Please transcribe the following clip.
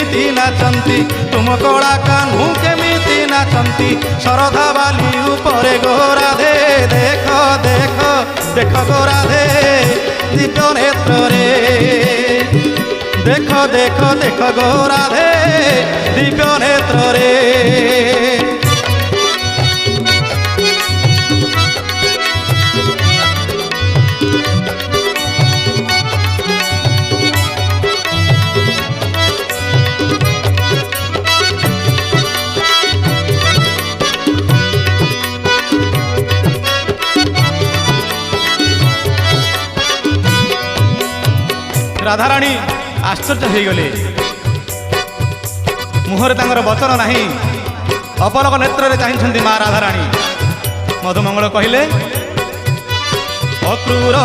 केमिति नाचंती तुम कला कान्हू केमिति नाचंती शरधा बाली उपरे गोराधे देख देख देख गोराधे दिव्य नेत्र रे देख देख देख गोराधे दिव्य नेत्र रे। राधाराणी आश्चर्य हो गले मुहर तांगर वचन नहीं अपलक नेत्र रे चाहिए माँ राधाराणी मधुमंगल कहले अक्रूर